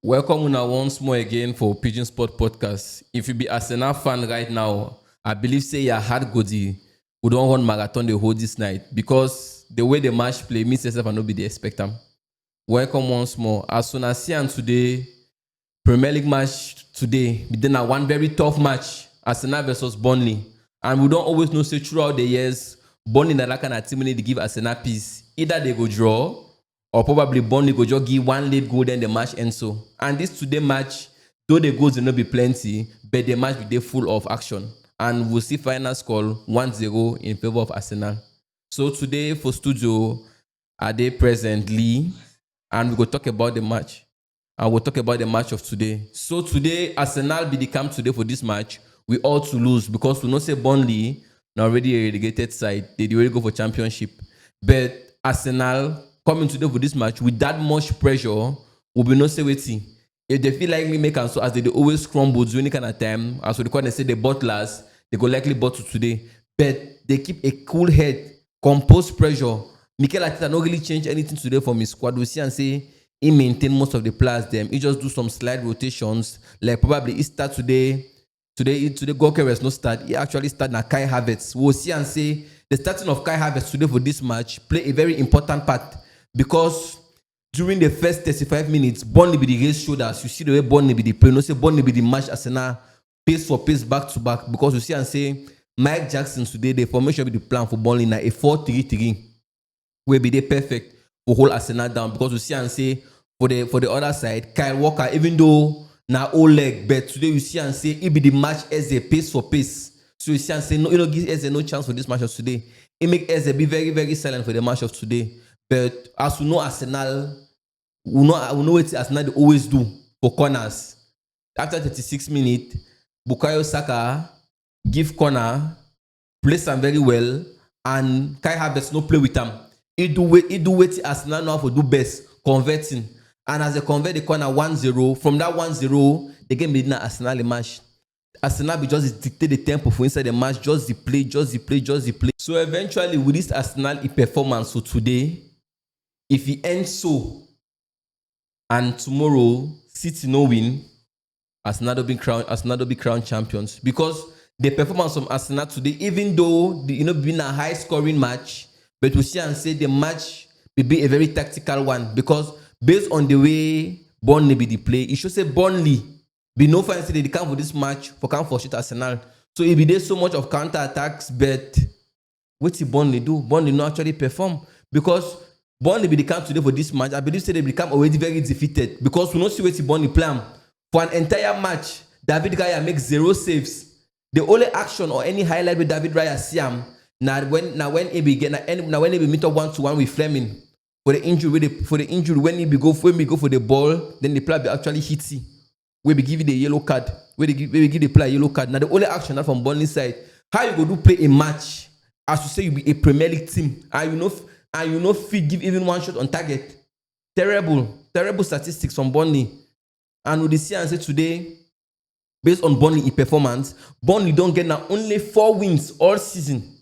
Welcome una once more again for Pigeon Sport Podcast. If you be Arsenal fan right now, I believe say you're hard goody. We don't run marathon the whole this night because the way the match play, me myself and nobody expect them. Welcome once more. As soon as see and today, Premier League match today, we did one very tough match, Arsenal versus Burnley. And we don't always know say throughout the years, Burnley na that kind of team need to give Arsenal peace. Either they go draw or probably Burnley go just give one late goal, then the match ends so. And this today match, though the goals will not be plenty, but the match will be full of action. And we'll see final score 1-0 in favor of Arsenal. So today for studio, are they presently? And we go talk about the match. And we'll talk about the match of today. So today, Arsenal be the camp today for this match. We all to lose because we know say Burnley now already a relegated side. They already go for championship. But Arsenal coming today for this match with that much pressure will be no say waiting. If they feel like me make and so as they always crumble during any kind of time, as we call they say the butlers, they go likely bottle today. But they keep a cool head, composed pressure. Mikel Arteta not really change anything today from his squad. We see and say he maintain most of the players them. He just do some slight rotations. Like probably he start today. Today Gokeres no start. He actually start na Kai Havertz. We'll see and say the starting of Kai Havertz today for this match play a very important part because during the first 35 minutes, Burnley be the race shoulders. You see the way Burnley be the play. No say Burnley be the match Arsenal pace for pace back to back because you see and say Mike Jackson today the formation be the plan for Burnley na a 4-3-3 will be the perfect for hold Arsenal down because you see and say for the other side, Kyle Walker, even though now old leg, but today you see and say it be the match as a pace for pace. So you see and say no, give Eze no chance for this match of today. It make Eze be very, very silent for the match of today. But as we know Arsenal, we know what Arsenal they always do for corners. After 36 minutes, Bukayo Saka give corner, place them very well, and Kai Havertz no play with them. He do what Arsenal know how to do best, converting. And as they convert the corner 1-0, from that 1-0, the game be na Arsenal the match. Arsenal be just dictate the tempo for inside the match, just the play. So eventually, with this Arsenal performance for today, if he ends so, and tomorrow City no win, Arsenal will be crowned champions because the performance of Arsenal today, even though been a high scoring match, but we see and say the match will be a very tactical one because based on the way Burnley be the play, it should say Burnley be no fine say they come for this match for come for shit Arsenal. So it be there so much of counter attacks, but what did Burnley do? Burnley not actually perform because Burnley be the camp today for this match. I believe say they become already very defeated because we don't see what Burnley plan for an entire match. David Raya makes 0 saves. The only action or any highlight with David Raya see him now when he be meet up 1-1 with Fleming for the injury when we go for the ball, then the player be actually hits it. We be give the yellow card. We give the player yellow card. Now the only action that from Burnley side, how you go do play a match as you say you be a Premier League team and you know fit give even one shot on target. Terrible statistics from Burnley. And with the see and say today, based on Burnley performance, Burnley don't get now only 4 wins all season.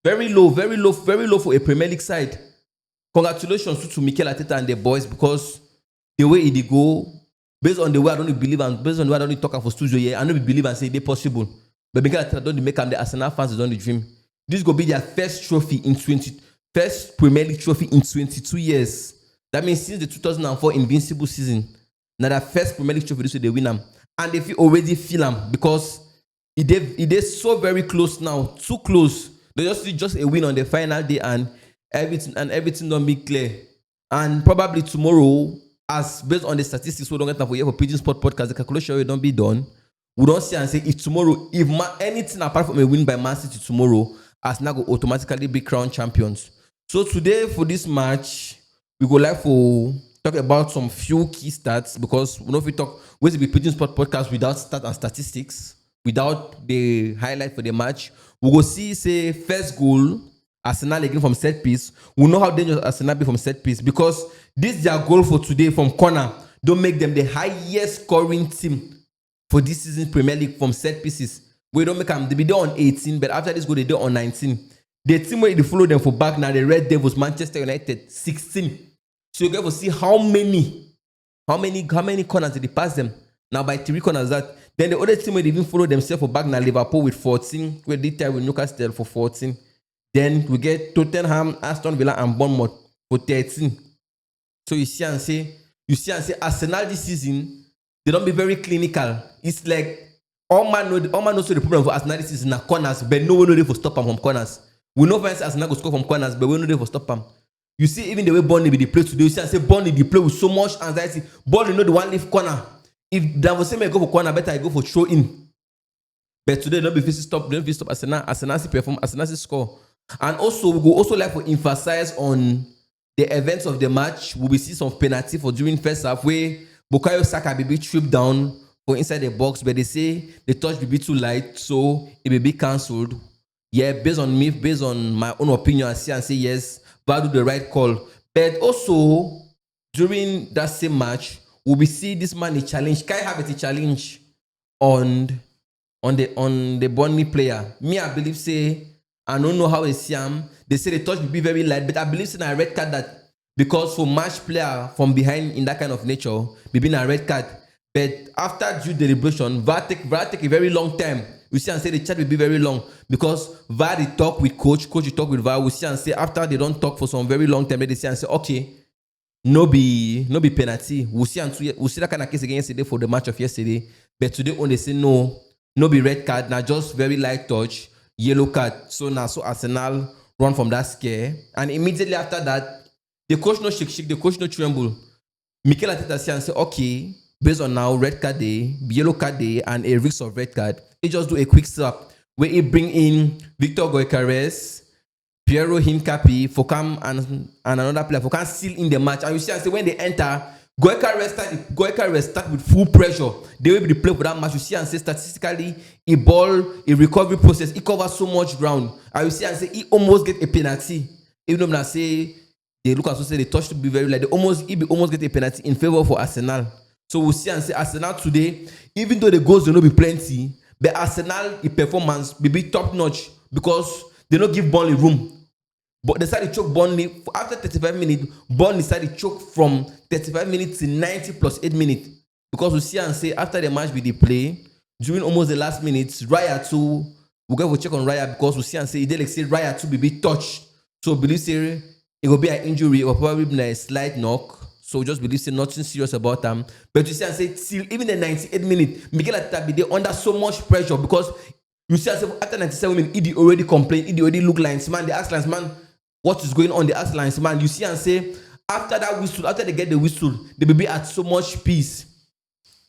Very low for a Premier League side. Congratulations to Mikel Arteta and the boys because the way it go, based on the way I don't believe and based on the way I don't talk for studio here, I don't believe and say they possible. But Mikel Arteta don't make them the Arsenal fans don't dream. This go be their first Premier League trophy in 22 years. That means since the 2004 Invincible season, now their first Premier League trophy this way they win them. And if you already feel them because it is so very close now, too close. They just a win on the final day and everything don't be clear. And probably tomorrow, as based on the statistics we don't get for Pigeon Sport Podcast, the calculation will don't be done. We don't see and say if tomorrow, anything apart from a win by Man City tomorrow, Arsenal will automatically be crowned champions. So today for this match, we go like for talk about some few key stats because we know if we talk with the Pigeon Sport Podcast without stats and statistics, without the highlight for the match, we go see say first goal Arsenal again from set piece. We know how dangerous Arsenal be from set piece because this their goal for today from corner don't make them the highest scoring team for this season Premier League from set pieces. We don't make them they be there on 18, but after this goal they do on 19. The team where they follow them for back now the Red Devils Manchester United 16. So you get to see how many How many corners did they pass them? Now by 3 corners that. Then the other team will even follow themselves for back now Liverpool with 14. We did tie with Newcastle for 14. Then we get Tottenham, Aston Villa, and Bournemouth for 13. So you see and say Arsenal this season, they don't be very clinical. It's like all man knows the problem for Arsenal this season na corners, but no one know they for stop them from corners. We know fans Arsenal go score from corners, but we know they for stop them. You see, even the way Burnley be the play today, you see and say Burnley they play with so much anxiety. Burnley know the one leave corner. If Davos go for corner, better I go for throw in. But today don't be facing stop. Don't be stop Arsenal. Arsenal perform. Arsenal score. And also we go also like to emphasize on the events of the match. We will see some penalty for during first half where Bukayo Saka be tripped down for inside the box, but they say the touch will be too light, so it will be cancelled. Yeah, based on my own opinion, I see and say yes, VAR do the right call. But also during that same match, we will see this man a challenge. Kai have a challenge on the Burnley player. Me, I believe say I don't know how they see him. They say the touch will be very light, but I believe it's a red card that because for match player from behind in that kind of nature, maybe a red card. But after due deliberation, VAR take a very long time. We see and say the chat will be very long because VAR they talk with coach will talk with VAR. We see and say after they don't talk for some very long time, they say and say okay, no be penalty. We see that kind of case again yesterday for the match of yesterday. But today when they say no be red card, now just very light touch, yellow card. So now Arsenal run from that scare, and immediately after that, the coach no shake, the coach no tremble. Mikel Arteta say and say okay, based on now red card day, yellow card day, and a risk of red card, he just do a quick swap where he bring in Victor Gyökeres, Piero Hincapié, Fokam and another player Fokam still in the match. And you see and say when they enter, Gyökeres start with full pressure. They will be the play for that match. You see and say statistically, a recovery process, he covers so much ground. And you see and say he almost get a penalty. Even though I say they look and say the touch to be very light, he almost get a penalty in favor for Arsenal. So we'll see and say Arsenal today, even though the goals will not be plenty, but Arsenal in performance will be top notch because they don't give Burnley room. But they started to choke Burnley after 35 minutes. Burnley started to choke from 35 minutes to 90 plus 8 minutes. Because we see and say after the match with the play, during almost the last minutes, Raya too, we'll go for check on Raya because we see and say he did like say Raya too will be touched. So believe say it will be an injury or probably be a slight knock. So just believe say nothing serious about them. But you see and say till even the 98 minutes, Mikel Arteta be there under so much pressure because you see and say after 97 minutes, he already complained, he already look linesman, the ask linesman, what is going on, the ask linesman. You see and say after that whistle, after they get the whistle, they will be at so much peace.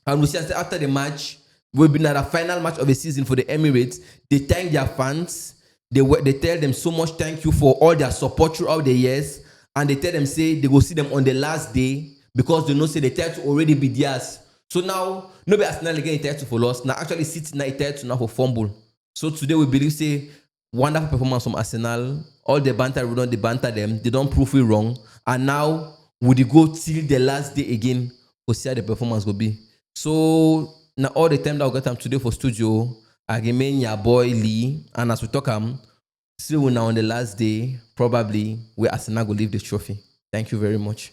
And we see and say after the match, we'll be at the final match of the season for the Emirates. They thank their fans. They tell them so much thank you for all their support throughout the years. And they tell them, say, they go see them on the last day because they know, say, the title already be theirs. So now, nobody Arsenal again title for loss. Now, actually, City now title now for fumble. So today, we believe, say, wonderful performance from Arsenal. All the banter, we don't banter them. They don't prove it wrong. And now, would they go till the last day again to see how the performance will be? So, now all the time that we got time today for studio, I remain your boy Lee. And as we talk, still now on the last day, probably where Arsenal will leave the trophy. Thank you very much.